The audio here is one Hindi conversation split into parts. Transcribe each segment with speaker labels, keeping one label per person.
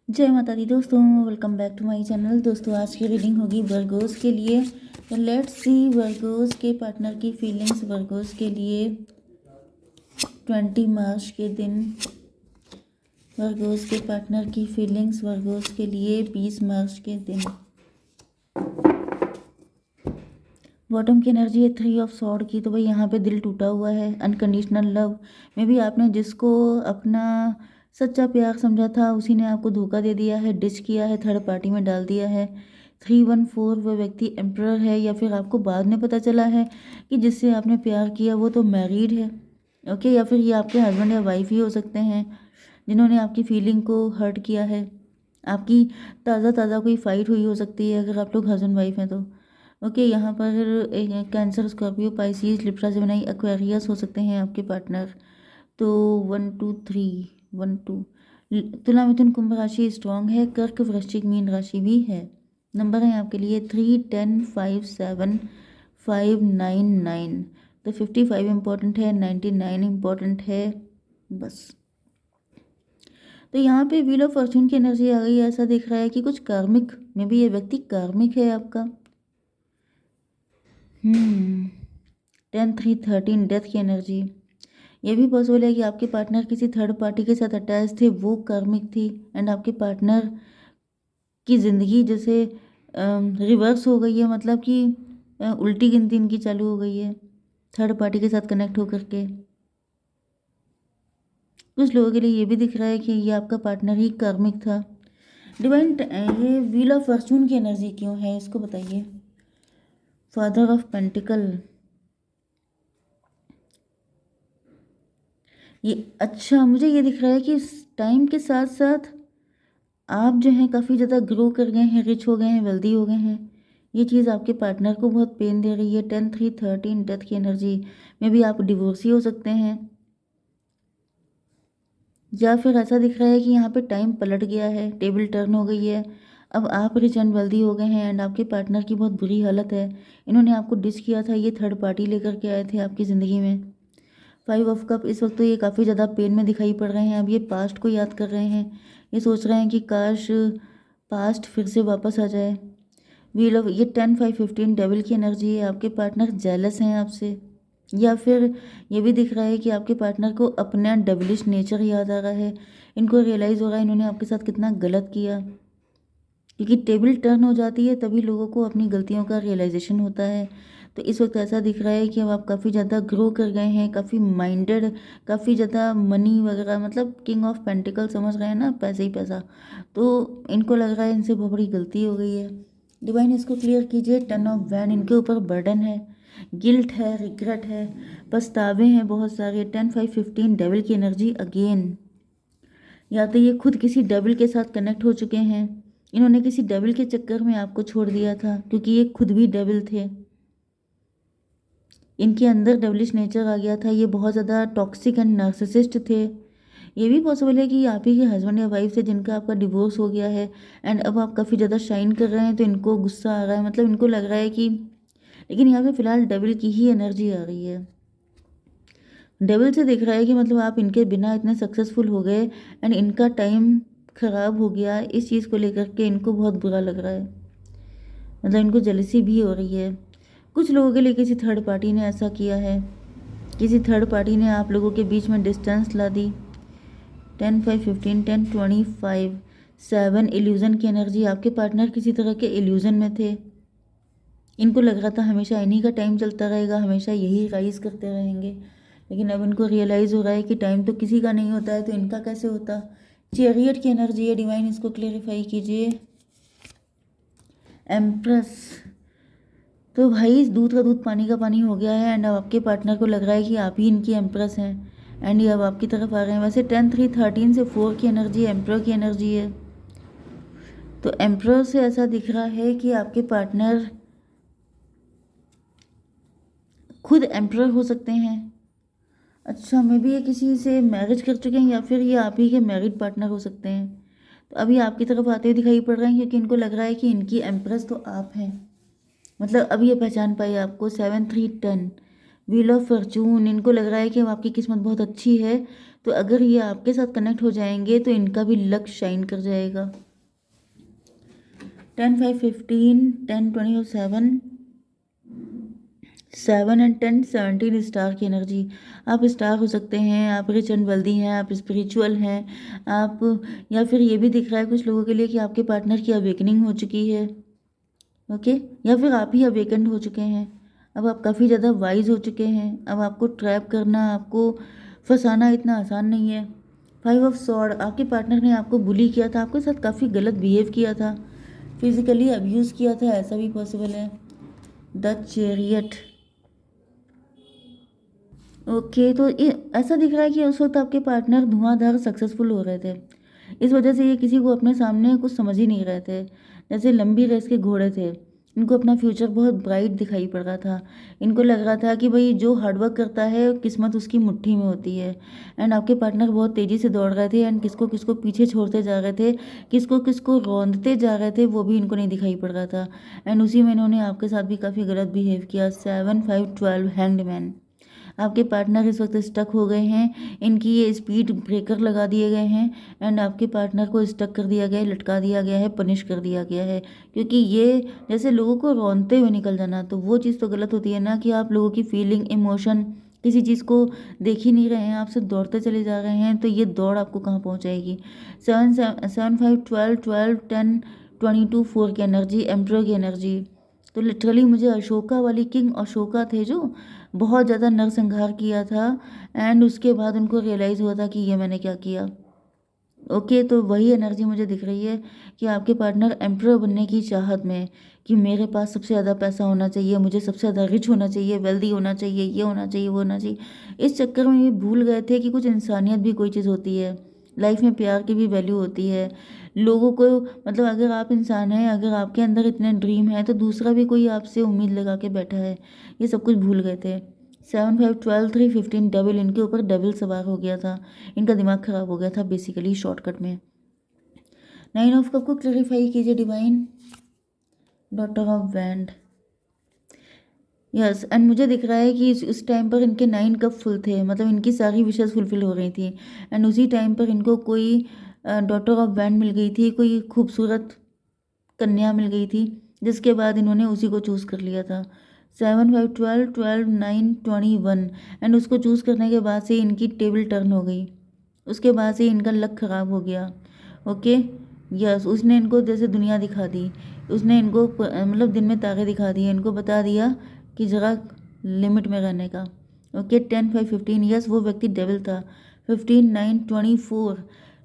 Speaker 1: जय माता दी दोस्तों, welcome back to my channel. दोस्तों आज की रीडिंग होगी वर्गोस के लिए। तो लेट्स सी वर्गोस के पार्टनर की फीलिंग्स वर्गोस के लिए 20 मार्च के दिन। वर्गोस के पार्टनर की फीलिंग्स वर्गोस के लिए 20 मार्च के दिन। बॉटम की एनर्जी है 3 ऑफ सॉर्ड की। तो भाई यहाँ पे दिल टूटा हुआ है, अनकंडीशनल लव में भी आपने जिसको अपना सच्चा प्यार समझा था उसी ने आपको धोखा दे दिया है, डिच किया है, थर्ड पार्टी में डाल दिया है। 314 वो व्यक्ति एम्प्रर है, या फिर आपको बाद में पता चला है कि जिससे आपने प्यार किया वो तो मैरिड है। ओके, या फिर ये आपके हस्बैंड या वाइफ ही हो सकते हैं जिन्होंने आपकी फीलिंग को हर्ट किया है। आपकी ताज़ा कोई फाइट हुई हो सकती है अगर आप लोग हस्बैंड वाइफ हैं तो। ओके, यहाँ पर cancer, Scorpio, Pisces, Libra, Gemini, Aquarius हो सकते हैं आपके पार्टनर। तो 1 2 3 1 2। तुला, मिथुन, कुंभ राशि स्ट्रांग है। कर्क, वृश्चिक, मीन राशि भी है। नंबर है आपके लिए 3 10 5 7 5 9 9। तो 55 इम्पोर्टेंट है, 99 इम्पोर्टेंट है बस। तो यहाँ पे व्हील ऑफ फॉर्चून की एनर्जी आ गई है। ऐसा दिख रहा है कि कुछ कार्मिक में भी ये व्यक्ति कार्मिक है आपका। 10 3 13 डेथ की एनर्जी। ये भी पॉसिबल है कि आपके पार्टनर किसी थर्ड पार्टी के साथ अटैच थे, वो कार्मिक थी, एंड आपके पार्टनर की ज़िंदगी जैसे रिवर्स हो गई है, मतलब कि उल्टी गिनती इनकी चालू हो गई है थर्ड पार्टी के साथ कनेक्ट होकर के। कुछ लोगों के लिए ये भी दिख रहा है कि ये आपका पार्टनर ही कार्मिक था। डिवाइन, ये व्हील ऑफ फॉर्चून की एनर्जी क्यों है इसको बताइए। फादर ऑफ पेंटिकल, ये अच्छा मुझे ये दिख रहा है कि टाइम के साथ साथ आप जो हैं काफ़ी ज़्यादा ग्रो कर गए हैं, रिच हो गए हैं, वेल्दी हो गए हैं। ये चीज़ आपके पार्टनर को बहुत पेन दे रही है। 10 3 13 डेथ की एनर्जी में भी आप डिवोर्सी हो सकते हैं, या फिर ऐसा दिख रहा है कि यहाँ पे टाइम पलट गया है, टेबल टर्न हो गई है। अब आप रिच एंड वेल्दी हो गए हैं, एंड आपके पार्टनर की बहुत बुरी हालत है। इन्होंने आपको डिस किया था, ये थर्ड पार्टी लेकर के आए थे आपकी ज़िंदगी में। 5 ऑफ कप, इस वक्त तो ये काफ़ी ज़्यादा पेन में दिखाई पड़ रहे हैं। अब ये पास्ट को याद कर रहे हैं, ये सोच रहे हैं कि काश पास्ट फिर से वापस आ जाए। व्हील ऑफ, ये 10 5 15 डेविल की एनर्जी है। आपके पार्टनर जेलस हैं आपसे, या फिर ये भी दिख रहा है कि आपके पार्टनर को अपना डेविलिश नेचर याद आ रहा है। इनको रियलाइज़ हो रहा है इन्होंने आपके साथ कितना गलत किया, क्योंकि टेबल टर्न हो जाती है तभी लोगों को अपनी गलतियों का रियलाइजेशन होता है। तो इस वक्त ऐसा दिख रहा है कि अब आप काफ़ी ज़्यादा ग्रो कर गए हैं, काफ़ी माइंडेड, काफ़ी ज़्यादा मनी वगैरह, मतलब किंग ऑफ पेंटिकल समझ रहे हैं ना, पैसे ही पैसा। तो इनको लग रहा है इनसे बहुत बड़ी गलती हो गई है। डिवाइन इसको क्लियर कीजिए। 10 ऑफ वैन, इनके ऊपर बर्डन है, गिल्ट है, रिग्रेट है, पछतावे हैं बहुत सारे। 10 5 15 डेविल की एनर्जी अगेन। या तो ये खुद किसी डेविल के साथ कनेक्ट हो चुके हैं, इन्होंने किसी डेविल के चक्कर में आपको छोड़ दिया था, क्योंकि ये खुद भी डेविल थे, इनके अंदर डेविलिश नेचर आ गया था, ये बहुत ज़्यादा टॉक्सिक एंड नार्सिसिस्ट थे। ये भी पॉसिबल है कि आप ही के हस्बैंड या वाइफ से जिनका आपका डिवोर्स हो गया है, एंड अब आप काफ़ी ज़्यादा शाइन कर रहे हैं, तो इनको गुस्सा आ रहा है, मतलब इनको लग रहा है कि, लेकिन यहाँ पे फ़िलहाल डेविल की ही एनर्जी आ रही है। डेविल से दिख रहा है कि मतलब आप इनके बिना इतने सक्सेसफुल हो गए, एंड इनका टाइम खराब हो गया। इस चीज़ को लेकर के इनको बहुत बुरा लग रहा है, मतलब इनको जेलसी भी हो रही है। कुछ लोगों के लिए किसी थर्ड पार्टी ने ऐसा किया है, किसी थर्ड पार्टी ने आप लोगों के बीच में डिस्टेंस ला दी। 10 5 15 10 25 7 इल्यूज़न की एनर्जी। आपके पार्टनर किसी तरह के इल्यूज़न में थे, इनको लग रहा था हमेशा इन्हीं का टाइम चलता रहेगा, हमेशा यही राइज करते रहेंगे, लेकिन अब इनको रियलाइज़ हो रहा है कि टाइम तो किसी का नहीं होता है, तो इनका कैसे होता। चैरियट की एनर्जी है। डिवाइन इसको क्लेरिफाई कीजिए। एम्प्रेस, तो भाई दूध का दूध पानी का पानी हो गया है, एंड अब आपके पार्टनर को लग रहा है कि आप ही इनकी एम्प्रेस हैं, एंड ये अब आपकी तरफ आ रहे हैं। वैसे 10 3 13 से 4 की एनर्जी एम्प्रर की एनर्जी है। तो एम्प्रर से ऐसा दिख रहा है कि आपके पार्टनर खुद एम्प्रर हो सकते हैं। अच्छा, मे बी ये किसी से मैरिज कर चुके हैं, या फिर ये आप ही के मैरिड पार्टनर हो सकते हैं। तो अभी आपकी तरफ आते हुए दिखाई पड़ रहे हैं, क्योंकि इनको लग रहा है कि इनकी एम्प्रेस तो आप हैं, मतलब अब ये पहचान पाई आपको। 7 3 10 व्हील ऑफ फॉर्चून, इनको लग रहा है कि अब आपकी किस्मत बहुत अच्छी है, तो अगर ये आपके साथ कनेक्ट हो जाएंगे तो इनका भी लक शाइन कर जाएगा। 10 5 15 10 20 7 7 एंड 10 17 स्टार की एनर्जी। आप स्टार हो सकते हैं, आप रिच एंड वेल्दी हैं, आप स्पिरिचुअल हैं, आप, या फिर ये भी दिख रहा है कुछ लोगों के लिए कि आपके पार्टनर की अवेकनिंग हो चुकी है। ओके, या फिर आप ही अवेकेंड हो चुके हैं। अब आप काफ़ी ज़्यादा वाइज हो चुके हैं। अब आपको ट्रैप करना, आपको फंसाना इतना आसान नहीं है। 5 ऑफ सॉर्ड, आपके पार्टनर ने आपको बुली किया था, आपके साथ काफ़ी गलत बिहेव किया था, फिजिकली अब्यूज़ किया था, ऐसा भी पॉसिबल है। The chariot. ओके, तो ऐसा दिख रहा है कि उस वक्त आपके पार्टनर धुआंधार सक्सेसफुल हो रहे थे। इस वजह से ये किसी को अपने सामने कुछ समझ ही नहीं रहे थे। जैसे लंबी रेस के घोड़े थे, इनको अपना फ्यूचर बहुत ब्राइट दिखाई पड़ रहा था। इनको लग रहा था कि भाई जो हार्डवर्क करता है किस्मत उसकी मुट्ठी में होती है। एंड आपके पार्टनर बहुत तेज़ी से दौड़ रहे थे एंड किसको किसको पीछे छोड़ते जा रहे थे, किसको किसको रौंदते जा रहे थे, वो भी इनको नहीं दिखाई पड़ रहा था। एंड उसी में इन्होंने आपके साथ भी काफ़ी गलत बिहेव किया। 7 5 12 हैंग्ड मैन। आपके पार्टनर इस वक्त स्टक हो गए हैं, इनकी ये स्पीड ब्रेकर लगा दिए गए हैं एंड आपके पार्टनर को स्टक कर दिया गया है, लटका दिया गया है, पनिश कर दिया गया है। क्योंकि ये जैसे लोगों को रौंदते हुए निकल जाना, तो वो चीज़ तो गलत होती है ना, कि आप लोगों की फीलिंग, इमोशन, किसी चीज़ को देख ही नहीं रहे हैं, आपसे दौड़ते चले जा रहे हैं, तो ये दौड़ आपको कहाँ पहुँचाएगी। 7 7 5 12 12 10 22 4 की एनर्जी, एम्प्रो की एनर्जी। तो लिटरली मुझे अशोका वाली, किंग अशोका थे जो बहुत ज़्यादा नरसंहार किया था एंड उसके बाद उनको रियलाइज़ हुआ था कि ये मैंने क्या किया। ओके, तो वही एनर्जी मुझे दिख रही है कि आपके पार्टनर एम्प्रर बनने की चाहत में, कि मेरे पास सबसे ज़्यादा पैसा होना चाहिए, मुझे सबसे ज़्यादा रिच होना चाहिए, वेल्दी होना चाहिए, ये होना चाहिए, वो होना चाहिए। इस चक्कर में ये भूल गए थे कि कुछ इंसानियत भी कोई चीज़ होती है, लाइफ में प्यार की भी वैल्यू होती है। लोगों को, मतलब अगर आप इंसान हैं, अगर आपके अंदर इतने ड्रीम है, तो दूसरा भी कोई आपसे उम्मीद लगा के बैठा है। ये सब कुछ भूल गए थे। 7 5 12 3 15 डेविल, इनके ऊपर डेविल सवार हो गया था, इनका दिमाग खराब हो गया था बेसिकली, शॉर्टकट में। 9 ऑफ कप को क्लैरिफाई कीजिए divine. Daughter of wand. Yes, and मुझे दिख रहा है कि इस टाइम पर इनके 9 कप फुल थे, मतलब इनकी सारी विशेष फुलफिल हो रही थी। एंड उसी टाइम पर इनको कोई डॉटर ऑफ वैंड मिल गई थी, कोई खूबसूरत कन्या मिल गई थी, जिसके बाद इन्होंने उसी को चूज़ कर लिया था। 7 5 12 12 9 21, एंड उसको चूज़ करने के बाद से इनकी टेबल टर्न हो गई, उसके बाद से इनका लक ख़राब हो गया। ओके, यस, उसने इनको जैसे दुनिया दिखा दी, उसने इनको मतलब दिन में तारे दिखा दिए, इनको बता दिया कि ज़रा लिमिट में रहने का। ओके, 10 5 15, यस वो व्यक्ति डेविल था। 15 9 24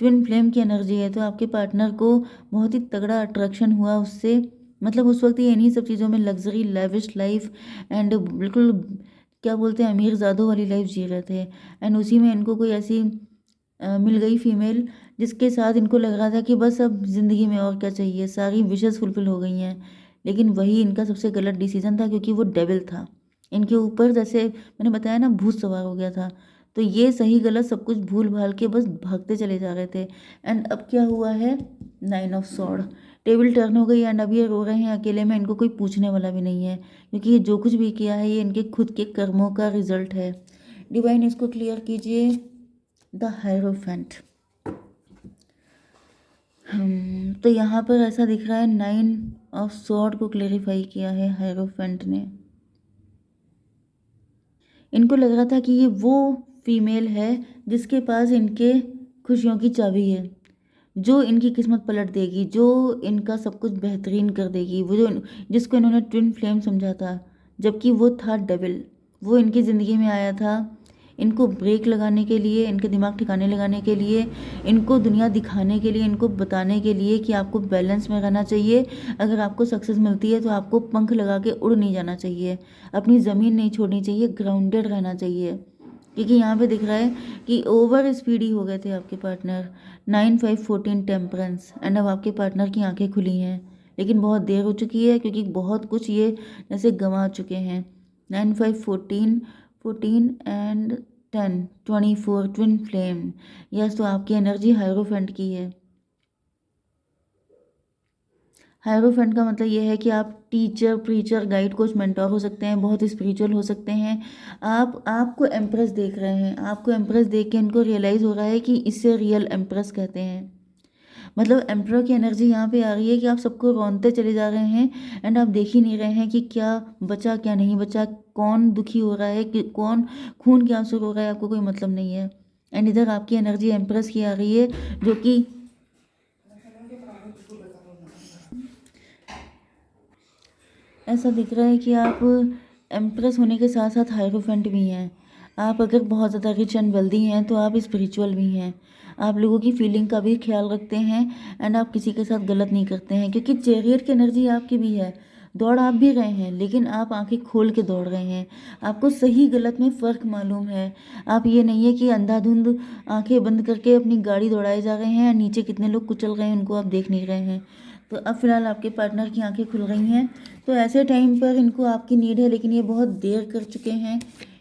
Speaker 1: ट्विन फ्लेम की एनर्जी है, तो आपके पार्टनर को बहुत ही तगड़ा अट्रैक्शन हुआ उससे। मतलब उस वक्त ये इन्हीं सब चीज़ों में लग्जरी लेविश लाइफ एंड बिल्कुल क्या बोलते हैं अमीर ज़ादों वाली लाइफ जी रहे थे। एंड उसी में इनको कोई ऐसी मिल गई फीमेल, जिसके साथ इनको लग रहा था कि बस अब ज़िंदगी में और क्या चाहिए, सारी विशेज़ फुलफिल हो गई हैं। लेकिन वही इनका सबसे गलत डिसीजन था, क्योंकि वो डेविल था इनके ऊपर, जैसे मैंने बताया ना, भूत सवार हो गया था। तो ये सही गलत सब कुछ भूल भाल के बस भागते चले जा रहे थे। एंड अब क्या हुआ है, 9 ऑफ सॉर्ड, टेबल टर्न हो गई एंड अब ये रो रहे हैं अकेले में, इनको कोई पूछने वाला भी नहीं है, क्योंकि ये जो कुछ भी किया है ये इनके खुद के कर्मों का रिजल्ट है। डिवाइन इसको क्लियर कीजिए। The hierophant. तो यहाँ पर ऐसा दिख रहा है 9 ऑफ सॉर्ड को क्लेरिफाई किया है हायरोफेंट ने। इनको लग रहा था कि ये वो फीमेल है जिसके पास इनके खुशियों की चाबी है, जो इनकी किस्मत पलट देगी, जो इनका सब कुछ बेहतरीन कर देगी, वो जो जिसको इन्होंने ट्विन फ्लेम समझा था, जबकि वो था डेविल। वो इनकी ज़िंदगी में आया था इनको ब्रेक लगाने के लिए, इनके दिमाग ठिकाने लगाने के लिए, इनको दुनिया दिखाने के लिए, इनको बताने के लिए कि आपको बैलेंस में रहना चाहिए। अगर आपको सक्सेस मिलती है तो आपको पंख लगा के उड़ नहीं जाना चाहिए, अपनी ज़मीन नहीं छोड़नी चाहिए, ग्राउंडेड रहना चाहिए। क्योंकि यहाँ पे दिख रहा है कि ओवर स्पीडी हो गए थे आपके पार्टनर। 9 5 14 टेम्परेंस, एंड अब आपके पार्टनर की आंखें खुली हैं, लेकिन बहुत देर हो चुकी है, क्योंकि बहुत कुछ ये जैसे गंवा चुके हैं। 9 5 14 14 एंड 10 24 ट्विन फ्लेम। यस, तो आपकी एनर्जी हायरोफेंट की है। हायरोफेंट का मतलब ये है कि आप teacher, preacher, guide, coach, mentor हो सकते हैं, बहुत स्पिरिचुअल हो सकते हैं। आप आपको एम्प्रेस देख रहे हैं, आपको एम्प्रेस देख के इनको रियलाइज़ हो रहा है कि इसे रियल एम्प्रेस कहते हैं। मतलब एम्परर की एनर्जी यहाँ पे आ रही है कि आप सबको रौंदते चले जा रहे हैं एंड आप देख ही नहीं रहे हैं कि क्या बचा क्या नहीं बचा, कौन दुखी हो रहा है कि कौन खून के आंसू रो रहा है, आपको कोई मतलब नहीं है। एंड इधर आपकी एनर्जी एम्प्रेस की आ रही है जो कि ऐसा दिख रहा है कि आप एम्प्रेस होने के साथ साथ हायरोफेंट भी हैं। आप अगर बहुत ज़्यादा रिच एंड वेल्दी हैं तो आप स्पिरिचुअल भी हैं। आप लोगों की फीलिंग का भी ख्याल रखते हैं एंड आप किसी के साथ गलत नहीं करते हैं, क्योंकि चैरियट की एनर्जी आपकी भी है। दौड़ आप भी रहे हैं लेकिन आप आंखें खोल के दौड़ रहे हैं, आपको सही गलत में फ़र्क मालूम है। आप ये नहीं है कि अंधाधुंध आंखें बंद करके अपनी गाड़ी दौड़ाए जा रहे हैं, नीचे कितने लोग कुचल रहे हैं उनको आप देख नहीं रहे हैं। तो अब फिलहाल आपके पार्टनर की आंखें खुल रही हैं, तो ऐसे टाइम पर इनको आपकी नीड है, लेकिन ये बहुत देर कर चुके हैं।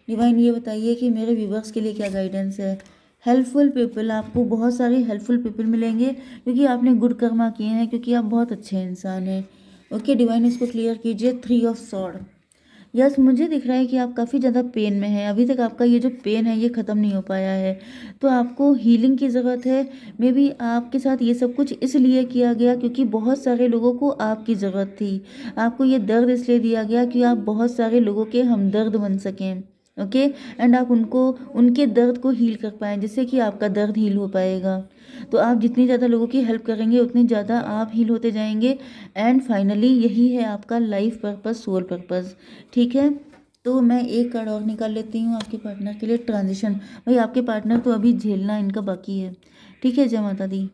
Speaker 1: डिवाइन ये बताइए कि मेरे व्यूवर्स के लिए क्या गाइडेंस है। हेल्पफुल पीपल, आपको बहुत सारे हेल्पफुल पीपल मिलेंगे क्योंकि आपने गुड कर्मा किए हैं, क्योंकि आप बहुत अच्छे इंसान हैं। ओके डिवाइन, इसको क्लियर कीजिए। 3 ऑफ सॉर्ड। यस, मुझे दिख रहा है कि आप काफ़ी ज़्यादा पेन में हैं, अभी तक आपका ये जो पेन है ये ख़त्म नहीं हो पाया है, तो आपको हीलिंग की ज़रूरत है। मे बी आपके साथ ये सब कुछ इसलिए किया गया क्योंकि बहुत सारे लोगों को आपकी ज़रूरत थी। आपको ये दर्द इसलिए दिया गया कि आप बहुत सारे लोगों के हमदर्द बन सकें। ओके, एंड आप उनको उनके दर्द को हील कर पाएँ, जिससे कि आपका दर्द हील हो पाएगा। तो आप जितनी ज़्यादा लोगों की हेल्प करेंगे उतनी ज़्यादा आप हील होते जाएंगे। एंड फाइनली यही है आपका लाइफ पर्पस, सोल पर्पस। ठीक है, तो मैं एक कार्ड और निकाल लेती हूँ आपके पार्टनर के लिए। ट्रांजिशन, भाई आपके पार्टनर तो अभी झेलना इनका बाकी है। ठीक है, जय माता दी।